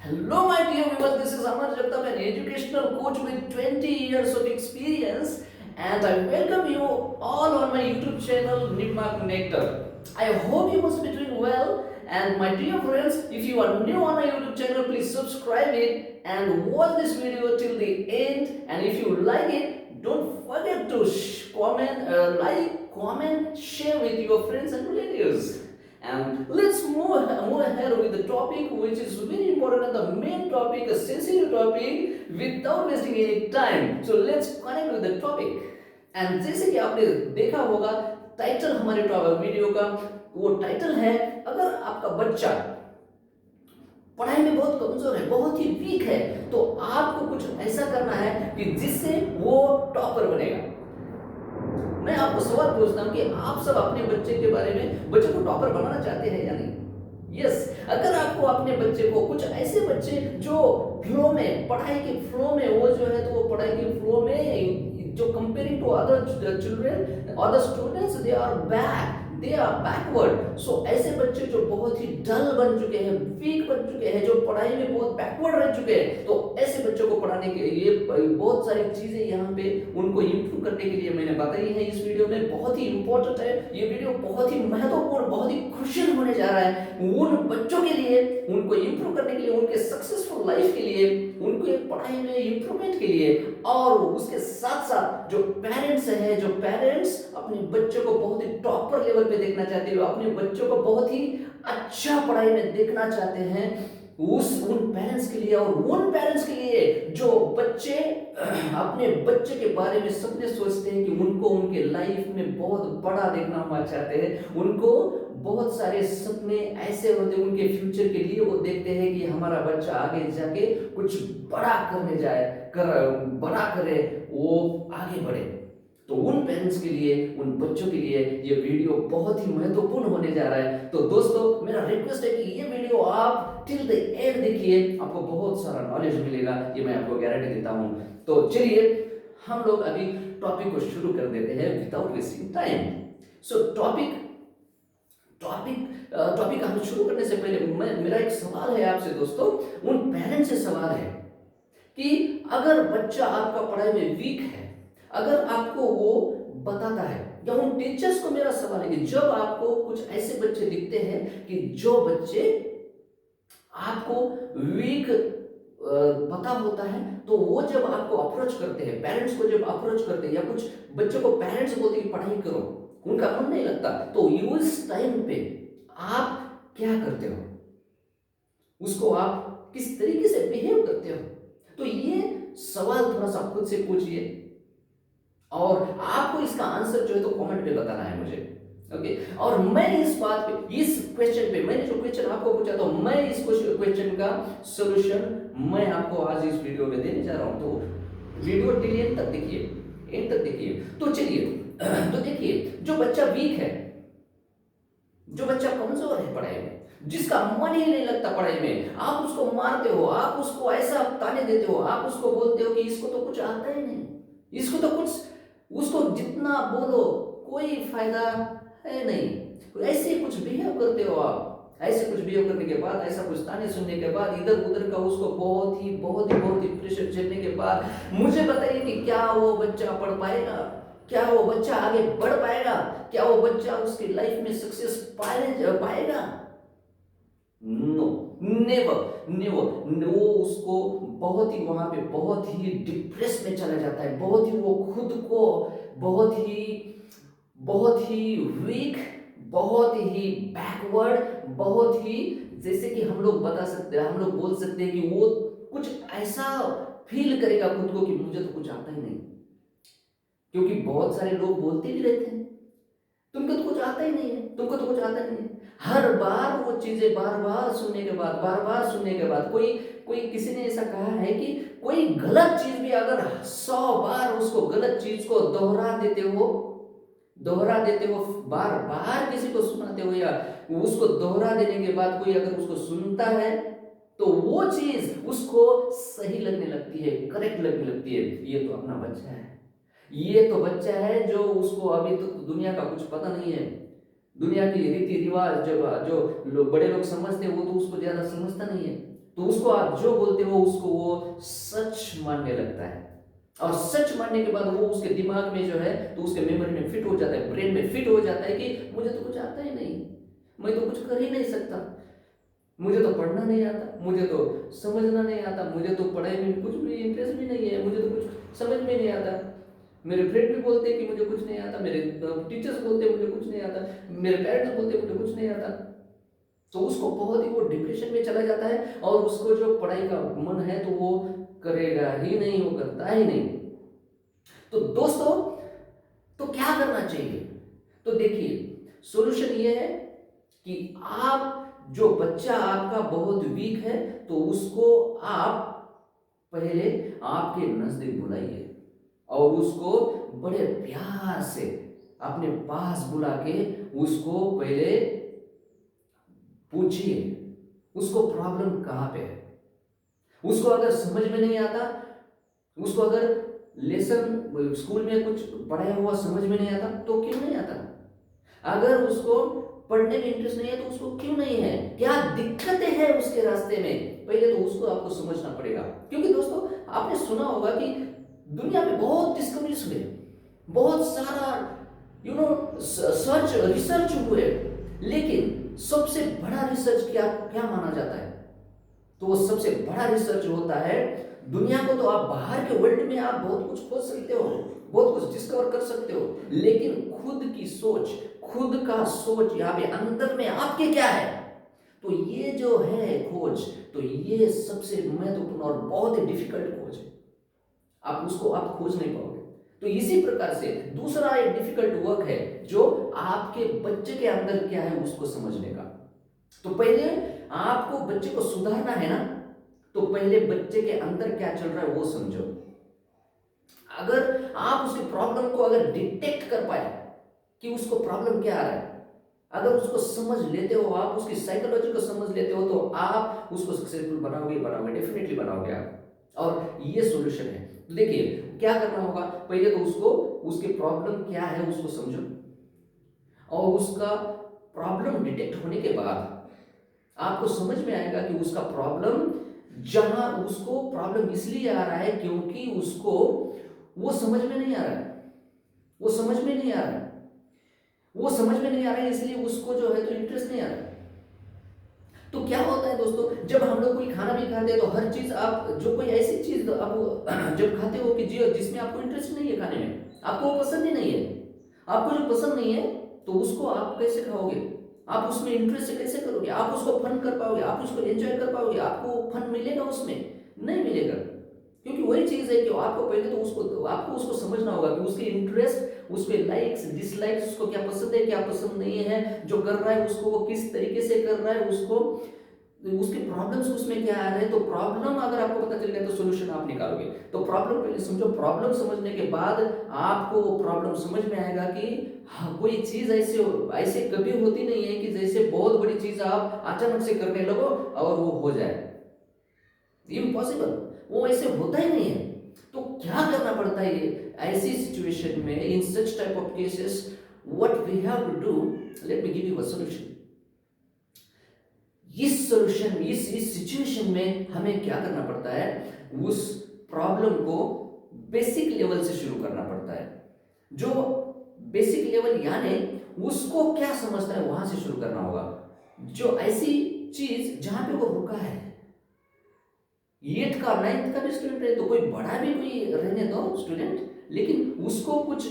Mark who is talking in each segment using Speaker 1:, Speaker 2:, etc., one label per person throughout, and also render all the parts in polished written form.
Speaker 1: Hello, my dear viewers. This is Amar Jagtap, an educational coach with 20 years of experience, and I welcome you all on my YouTube channel, Nipmark Nectar. I hope you must be doing well. And my dear friends, if you are new on my YouTube channel, please subscribe it and watch this video till the end. And if you like it, don't forget to comment, share with your friends and relatives. And let's move ahead with the topic, which is very important and the main topic, a sensitive topic, without wasting any time. So let's connect with the topic. And जैसे कि आपने देखा होगा title हमारे video का, वो title है अगर आपका बच्चा पढ़ाई में बहुत कमजोर है, बहुत ही वीक है, तो आपको कुछ ऐसा करना है कि जिससे वो टॉपर बनेगा। मैं आपको सवाल पूछता हूं कि आप सब अपने बच्चे के बारे में, बच्चे को टॉपर बनाना चाहते हैं या नहीं? यस, अगर आपको अपने बच्चे को, कुछ ऐसे बच्चे जो फ्लो में, पढ़ाई के फ्लो में, वो जो है तो वो पढ़ाई के फ्लो में जो comparing to other children, other students, they are backward. So ऐसे बच्चे जो बहुत ही डल बन चुके हैं, वीक बन चुके हैं, जो पढ़ाई में बहुत बैकवर्ड रह चुके हैं, तो ऐसे बच्चों को पढ़ाने के लिए बहुत सारी चीजें यहाँ पे उनको इंप्रूव करने के लिए मैंने बताई है इस वीडियो में। बहुत ही इंपॉर्टेंट है ये वीडियो, बहुत ही महत्वपूर्ण, बहुत ही क्रुशियल होने जा रहा है उन बच्चों के लिए, उनको इंप्रूव करने के लिए, उनके सक्सेसफुल लाइफ के लिए, उनके पढ़ाई में इंप्रूवमेंट के लिए। और उसके साथ साथ जो पेरेंट्स अपने बच्चों को बहुत ही टॉपर लेवल पे देखना चाहते हो, अपने बच्चों को बहुत ही अच्छा पढ़ाई में देखना चाहते हैं, उन पेरेंट्स के लिए, और उन पेरेंट्स के लिए जो बच्चे अपने बच्चे के बारे में सपने सोचते हैं कि उनको उनके लाइफ में बहुत बड़ा देखना हुआ चाहते हैं, उनको बहुत सारे सपने ऐसे होते हैं उनके फ्यूचर के लिए, वो देखते हैं कि हमारा बच्चा आगे जाके कुछ बड़ा करने बड़ा करे, वो आगे बढ़े। तो उन पेरेंट्स के लिए, उन बच्चों के लिए ये वीडियो बहुत ही महत्वपूर्ण होने जा रहा है। तो दोस्तों, मेरा रिक्वेस्ट है कि ये वीडियो आप टिल द एंड देखिए, आपको बहुत सारा नॉलेज मिलेगा, ये मैं आपको गारंटी देता हूं। तो चलिए हम लोग अभी टॉपिक को शुरू कर देते हैं विदाउट वेस्टिंग टाइम। सो टॉपिक हम शुरू करने से पहले मेरा एक सवाल है आपसे दोस्तों, उन पेरेंट्स से सवाल है कि अगर बच्चा आपका पढ़ाई में वीक है, अगर आपको वो बताता है, या उन टीचर्स को मेरा सवाल है कि जब आपको कुछ ऐसे बच्चे दिखते हैं कि जो बच्चे आपको वीक पता होता है, तो वो जब आपको अप्रोच करते हैं, पेरेंट्स को जब अप्रोच करते हैं, या कुछ बच्चों को पेरेंट्स बोलते हैं पढ़ाई करो, उनका मन नहीं लगता, तो उस टाइम पे आप क्या करते हो? उसको आप किस तरीके से बिहेव करते हो? तो ये सवाल थोड़ा सा खुद से पूछिए, और आपको इसका आंसर जो है तो कमेंट में बताना है मुझे। ओके, और मैं इस बात पे, इस क्वेश्चन पे, मैंने जो क्वेश्चन आपको पूछा, तो मैं इस क्वेश्चन का सॉल्यूशन मैं आपको आज इस वीडियो में देने जा रहा हूं। तो वीडियो टिल एंड तक देखिए, एंड तक देखिए। तो चलिए, तो देखिए, जो बच्चा वीक है, जो बच्चा कमजोर है पढ़ाई में, जिसका मन ही नहीं लगता पढ़ाई में, आप उसको मारते हो, आप उसको ऐसा ताने देते हो, आप उसको बोलते हो कि इसको तो कुछ आता ही नहीं, इसको तो कुछ, उसको जितना बोलो कोई फायदा है नहीं, ऐसे कुछ बिहेव करते हो आप। ऐसे कुछ बिहेव करने के बाद, ऐसा कुछ ताने सुनने के बाद, इधर उधर का उसको बहुत ही प्रेशर झेलने के बाद, मुझे बताइए कि क्या वो बच्चा पढ़ पाएगा? क्या वो बच्चा आगे बढ़ पाएगा? क्या वो बच्चा उसकी लाइफ में सक्सेस पाएगा? No, never. वो उसको बहुत ही, वहां पे बहुत ही डिप्रेस में चला जाता है, बहुत ही वो खुद को बहुत ही वीक, बहुत ही बैकवर्ड, बहुत ही, जैसे कि हम लोग बता सकते हैं, हम लोग बोल सकते हैं कि वो कुछ ऐसा फील करेगा खुद को कि मुझे तो कुछ आता ही नहीं। क्योंकि बहुत सारे लोग बोलते भी रहते हैं तुमको तो कुछ आता ही नहीं है, तुमको तो कुछ आता ही नहीं है। हर बार वो चीजें बार बार सुनने के बाद कोई किसी ने ऐसा कहा है कि कोई गलत चीज भी अगर 100 बार उसको गलत चीज को दोहरा देते हो, बार बार किसी को सुनाते हो, या उसको दोहरा देने के बाद कोई अगर उसको सुनता है, तो वो चीज उसको सही लगने लगती है, करेक्ट लगने लगती है। ये तो अपना बच्चा है, ये तो बच्चा है जो उसको अभी तो दुनिया का कुछ पता नहीं है, दुनिया की रीति रिवाज जो बड़े लोग समझते हैं वो तो उसको ज्यादा समझता नहीं है। तो उसको आप जो बोलते हो उसको वो सच मानने लगता है, और सच मानने के बाद वो उसके दिमाग में जो है तो उसके मेमोरी में फिट हो जाता है, ब्रेन में फिट हो जाता है कि मुझे तो कुछ आता ही नहीं, मैं तो कुछ कर ही नहीं सकता, मुझे तो पढ़ना नहीं आता, मुझे तो समझना नहीं आता, मुझे तो पढ़ाई में कुछ भी इंटरेस्ट भी नहीं है, मुझे तो कुछ समझ में नहीं आता। मेरे फ्रेंड भी बोलते हैं कि मुझे कुछ नहीं आता, मेरे टीचर्स बोलते हैं मुझे कुछ नहीं आता, मेरे पेरेंट्स बोलते हैं मुझे कुछ नहीं आता। तो उसको बहुत ही वो डिप्रेशन में चला जाता है, और उसको जो पढ़ाई का मन है तो वो करेगा ही नहीं, वो करता ही नहीं। तो दोस्तों, तो क्या करना चाहिए? तो देखिए, सॉल्यूशन ये है कि आप, जो बच्चा आपका बहुत वीक है तो उसको आप पहले आपके नजदीक बुलाइए, और उसको बड़े प्यार से अपने पास बुला के उसको पहले पूछिए उसको प्रॉब्लम कहाँ पे है। उसको अगर समझ में नहीं आता, उसको अगर लेसन स्कूल में कुछ पढ़ाया हुआ समझ में नहीं आता तो क्यों नहीं आता, अगर उसको पढ़ने में इंटरेस्ट नहीं है तो उसको क्यों नहीं है, क्या दिक्कतें हैं उसके रास्ते में, पहले तो उसको आपको समझना पड़ेगा। क्योंकि दोस्तों, आपने सुना होगा कि दुनिया में बहुत डिस्कवरीज हुए, बहुत सारा सर्च रिसर्च हुए, लेकिन सबसे बड़ा रिसर्च क्या क्या माना जाता है? तो वो सबसे बड़ा रिसर्च होता है, दुनिया को तो आप बाहर के वर्ल्ड में आप बहुत कुछ खोज सकते हो, बहुत कुछ डिस्कवर कर सकते हो, लेकिन खुद की सोच, खुद का सोच यहाँ पे अंदर में आपके क्या है, तो ये जो है खोज, तो ये सबसे महत्वपूर्ण और बहुत ही डिफिकल्ट खोज है, आप उसको आप खोज नहीं पाओगे। तो इसी प्रकार से दूसरा एक डिफिकल्ट वर्क है जो आपके बच्चे के अंदर क्या है उसको समझने का। तो पहले आपको बच्चे को सुधारना है ना, तो पहले बच्चे के अंदर क्या चल रहा है वो समझो। अगर आप उसकी प्रॉब्लम को अगर डिटेक्ट कर पाए कि उसको प्रॉब्लम क्या आ रहा है, अगर उसको समझ लेते हो, आप उसकी साइकोलॉजी को समझ लेते हो, तो आप उसको सक्सेसफुल बनाओगे, डेफिनेटली बनाओगे आप। और ये सॉल्यूशन है। तो देखिए क्या करना होगा, पहले तो उसको उसकी प्रॉब्लम क्या है उसको समझो, और उसका प्रॉब्लम डिटेक्ट होने के बाद आपको समझ में आएगा कि उसका प्रॉब्लम, जहां उसको प्रॉब्लम इसलिए आ रहा है क्योंकि उसको वो समझ में नहीं आ रहा है, वो समझ में नहीं आ रहा है, वो समझ में नहीं आ रहा है, इसलिए उसको जो है तो इंटरेस्ट नहीं आ रहा है। तो क्या होता है दोस्तों, जब हम लोग कोई खाना भी खाते हैं तो हर चीज आप, जो कोई ऐसी चीज आप जब खाते हो कि जिसमें आपको इंटरेस्ट नहीं है खाने में, आपको वो पसंद ही नहीं है, आपको जो पसंद नहीं है तो उसको आप कैसे खाओगे, आप उसमें इंटरेस्ट कैसे करोगे, आप उसको फन कर पाओगे, आप उसको एंजॉय कर पाओगे, आपको फन मिलेगा उसमें? नहीं मिलेगा। क्योंकि वही चीज है कि आपको पहले तो आपको उसको समझना होगा कि उसके इंटरेस्ट, उसके लाइक्स डिसलाइक्स, उसको क्या पसंद है क्या पसंद नहीं है, जो कर रहा है उसको वो किस तरीके से कर रहा है, उसको उसके प्रॉब्लम्स उसमें क्या आ रहे हैं। तो प्रॉब्लम अगर आपको पता चल गया तो सॉल्यूशन आप निकालोगे। तो प्रॉब्लम पहले समझो, प्रॉब्लम समझने के बाद आपको वो प्रॉब्लम समझ में आएगा कि हाँ, कोई चीज ऐसे ऐसे कभी होती नहीं है कि जैसे बहुत बड़ी चीज आप अचानक से करने लगो और वो हो जाए, इम्पॉसिबल, वो ऐसे होता ही नहीं है। तो क्या करना पड़ता है ये ऐसी सिचुएशन में, in such type of cases, what we have to do, let me give you a solution. इस सिचुएशन में हमें क्या करना पड़ता है, उस प्रॉब्लम को बेसिक लेवल से शुरू करना पड़ता है। जो बेसिक लेवल यानी उसको क्या समझता है वहां से शुरू करना होगा। जो ऐसी चीज जहां पे वो रुका है, 8th का 9th का भी स्टूडेंट है तो कोई बड़ा भी कोई रहने दो स्टूडेंट, लेकिन उसको कुछ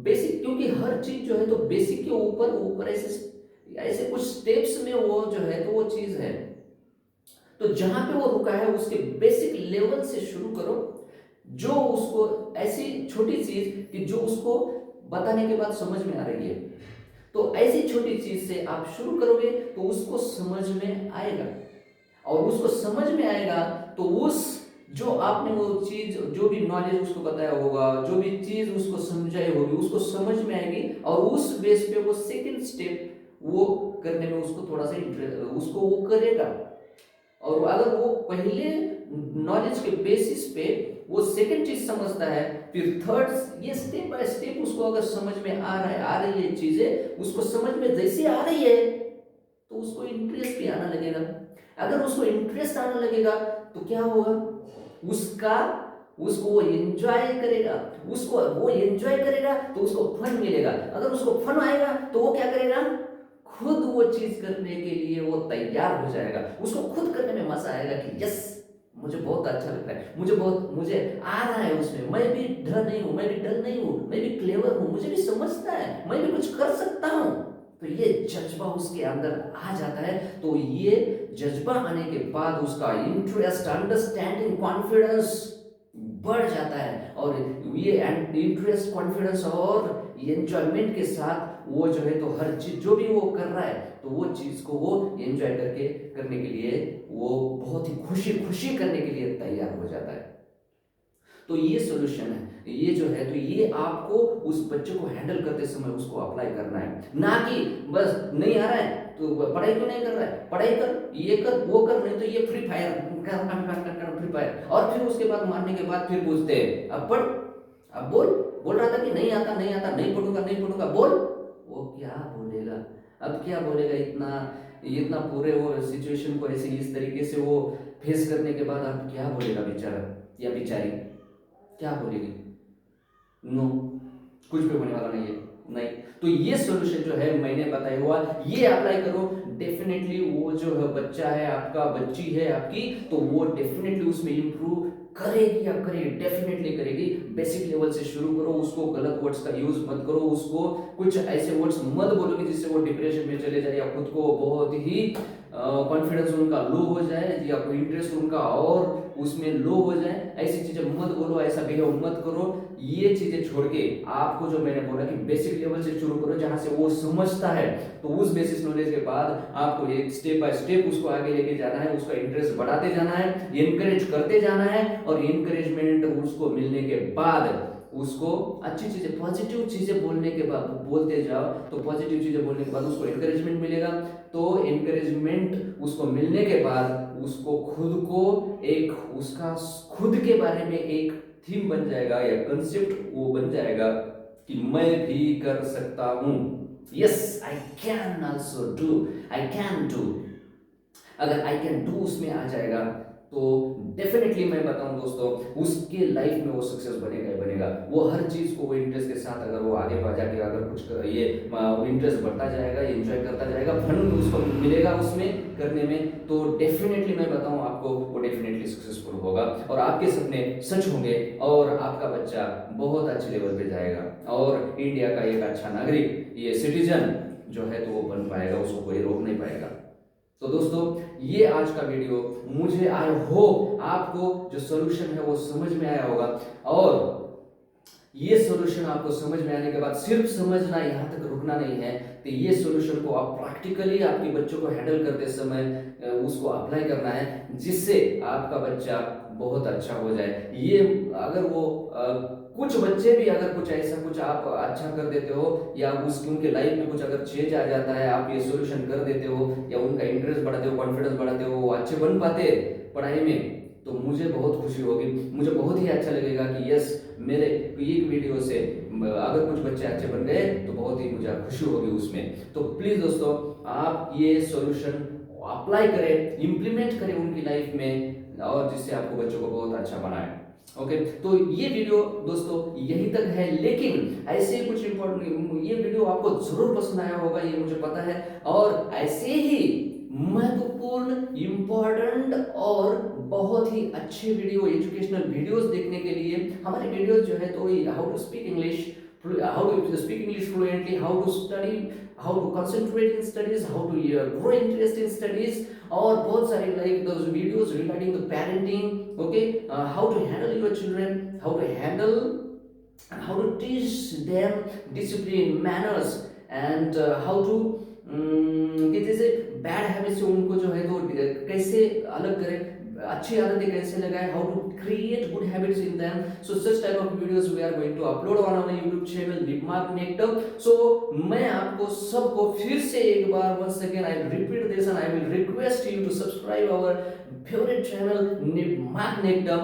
Speaker 1: बेसिक, क्योंकि हर चीज जो है तो बेसिक के ऊपर ऊपर ऐसे ऐसे कुछ स्टेप्स में वो जो है तो वो चीज है। तो जहां पे वो रुका है उसके बेसिक लेवल से शुरू करो, जो उसको ऐसी छोटी चीज कि जो उसको बताने के बाद समझ में आ रही है, तो ऐसी छोटी चीज से आप शुरू करोगे तो उसको समझ में आएगा, और उसको समझ में आएगा तो उस जो आपने वो चीज, जो भी नॉलेज उसको बताया होगा, जो भी चीज उसको समझाई होगी उसको समझ में आएगी, और उस बेस पे वो सेकंड स्टेप वो करने में उसको थोड़ा सा इंटरेस्ट, उसको वो करेगा। और अगर वो पहले नॉलेज के बेसिस पे वो सेकंड चीज समझता है, फिर थर्ड, ये स्टेप बाय स्टेप उसको अगर समझ में आ रहा है, आ रही है चीजें उसको समझ में जैसे आ रही है तो उसको इंटरेस्ट भी आना लगेगा। अगर उसको इंटरेस्ट आने लगेगा तो क्या होगा, उसका उसको वो एंजॉय करेगा, उसको वो एंजॉय करेगा तो उसको फन मिलेगा। अगर उसको फन आएगा तो वो क्या करेगा, खुद वो चीज करने के लिए वो तैयार हो जाएगा। उसको खुद करने में मजा आएगा कि यस मुझे बहुत अच्छा लगता है, मुझे आ रहा है उसमें, मैं भी डर नहीं हूं, मैं भी डर नहीं हूं, मैं भी क्लेवर हूं, मुझे भी समझता है, मैं भी कुछ कर सकता हूं। तो ये जज्बा उसके अंदर आ जाता है। तो ये जज्बा आने के बाद उसका इंटरेस्ट, अंडरस्टैंडिंग, कॉन्फिडेंस बढ़ जाता है। और ये इंटरेस्ट, कॉन्फिडेंस और एंजॉयमेंट के साथ वो जो है तो हर चीज जो भी वो कर रहा है तो वो चीज को वो एंजॉय करने के लिए वो बहुत ही खुशी खुशी करने के लिए तैयार हो जाता है। तो ये सॉल्यूशन है, ये जो है तो ये आपको उस बच्चे को हैंडल करते समय उसको अप्लाई करना है, ना कि बस नहीं आ रहा है तो पढ़ाई क्यों नहीं कर रहा है, पढ़ाई कर, ये कर, वो कर, नहीं तो ये फ्री फायर फ्री फायर, और फिर उसके बाद मारने के बाद फिर पूछते हैं अब पढ़, अब बोल, बोल रहा था कि नहीं आता नहीं आता, नहीं पढ़ूंगा नहीं पढ़ूंगा, बोल। वो क्या बोलेगा, अब क्या बोलेगा, इतना इतना पूरे वो सिचुएशन को ऐसे इस तरीके से वो फेस करने के बाद अब क्या बोलेगा बेचारा या बेचारी, क्या बोलेगी, नो, कुछ भी होने वाला नहीं है, नहीं। तो ये सॉल्यूशन जो है मैंने बताया हुआ, ये अप्लाई करो, डेफिनेटली वो जो है बच्चा है आपका, बच्ची है आपकी, तो वो डेफिनेटली उसमें इंप्रूव करेगी या करेगी, डेफिनेटली करेगी। बेसिक लेवल से शुरू करो, उसको गलत वर्ड्स का यूज मत करो, उसको कुछ ऐसे वर्ड्स मत बोलोगे जिससे वो डिप्रेशन में चले जाए या खुद को बहुत ही कॉन्फिडेंस उनका लो हो जाए या कोई इंटरेस्ट उनका और उसमें लो हो जाए, ऐसी चीजें मत बोलो, ऐसा बिहेव मत करो। ये चीजें छोड़ के आपको जो मैंने बोला कि बेसिक लेवल से शुरू करो, जहां से वो समझता है, तो उस बेसिस नॉलेज के बाद आपको एक स्टेप बाय स्टेप उसको आगे लेके जाना है, उसका इंटरेस्ट बढ़ाते जाना है, एनकरेज करते जाना है, और एनकरेजमेंट उसको मिलने के बाद उसको अच्छी चीजें, पॉजिटिव चीजें बोलने के बाद बोलते जाओ, तो पॉजिटिव चीजें बोलने के बाद उसको एनकरेजमेंट मिलेगा, तो एनकरेजमेंट उसको मिलने के बाद उसको खुद को एक उसका खुद के बारे में एक थीम बन जाएगा या कंसेप्ट वो बन जाएगा कि मैं भी कर सकता हूं, yes I can also do, I can do. अगर आई कैन डू उसमें आ जाएगा तो डेफिनेटली मैं बताऊं दोस्तों, उसके लाइफ में वो सक्सेस बनेगा ही बनेगा। वो हर चीज को वो इंटरेस्ट के साथ अगर वो आगे बढ़ जाके अगर कुछ ये इंटरेस्ट बढ़ता जाएगा, एंजॉय करता जाएगा, फन उसको मिलेगा उसमें करने में, तो डेफिनेटली मैं बताऊं आपको वो डेफिनेटली सक्सेसफुल होगा और आपके सपने सच होंगे और आपका बच्चा बहुत अच्छे लेवल पे जाएगा और इंडिया का एक अच्छा नागरिक, ये सिटीजन जो है तो वो बन पाएगा, उसको कोई रोक नहीं पाएगा। तो दोस्तों ये आज का वीडियो, मुझे आई होप आपको जो सॉल्यूशन है वो समझ में आया होगा, और ये सॉल्यूशन आपको समझ में आने के बाद सिर्फ समझना, यहाँ तक रुकना नहीं है, तो ये सॉल्यूशन को आप प्रैक्टिकली आपके बच्चों को हैंडल करते समय उसको अप्लाई करना है, जिससे आपका बच्चा बहुत अच्छा हो जाए। ये अगर वो कुछ बच्चे भी अगर कुछ ऐसा कुछ आप अच्छा कर देते हो या उनके लाइफ में कुछ अगर चेंज आ जाता है, आप ये सॉल्यूशन कर देते हो या उनका इंटरेस्ट बढ़ाते हो, कॉन्फिडेंस बढ़ाते हो, वो अच्छे बन पाते पढ़ाई में, तो मुझे बहुत खुशी होगी, मुझे बहुत ही अच्छा लगेगा कि यस मेरे एक वीडियो से अगर कुछ बच्चे अच्छे बन गए तो बहुत ही मुझे खुशी होगी उसमें। तो प्लीज दोस्तों आप ये सॉल्यूशन अप्लाई करें, इंप्लीमेंट करें उनकी लाइफ में, और जिससे आपको बच्चों को बहुत अच्छा बनाए। ओके तो ये वीडियो दोस्तों यहीं तक है, लेकिन ऐसे कुछ इंपॉर्टेंट, ये वीडियो आपको जरूर पसंद आया होगा ये मुझे पता है, और ऐसे ही महत्वपूर्ण, इंपॉर्टेंट और बहुत ही अच्छे वीडियो, एजुकेशनल वीडियोस देखने के लिए हमारे वीडियोस जो है तो how to speak English, how to speak English fluently, how to study, how to concentrate in studies, how to grow interest in studies, और बहुत सारे like those videos regarding the parenting, okay, how to handle your children, how to handle and how to teach them discipline, manners, and how to कि जैसे bad habit से उनको जो है तो कैसे अलग करें, अच्छी आदतें कैसे लगाएं, how to create good habits in them. So such type of videos we are going to upload on our YouTube channel निपमार्क नेक्टम। सो मैं आपको सबको फिर से एक बार once again I repeat this and I will request you to subscribe our favourite channel निपमार्क नेक्टम।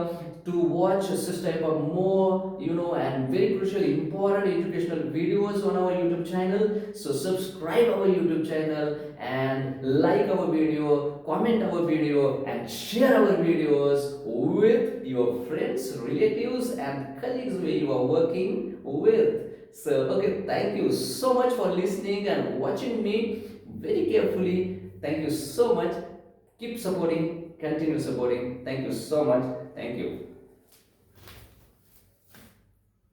Speaker 1: to watch such type of more, and very crucial, important educational videos on our YouTube channel. So subscribe our YouTube channel and like our video, comment our video, and share our videos with your friends, relatives, and colleagues where you are working with. So, okay, thank you so much for listening and watching me very carefully. Thank you so much. Keep supporting, continue supporting. Thank you so much. Thank you.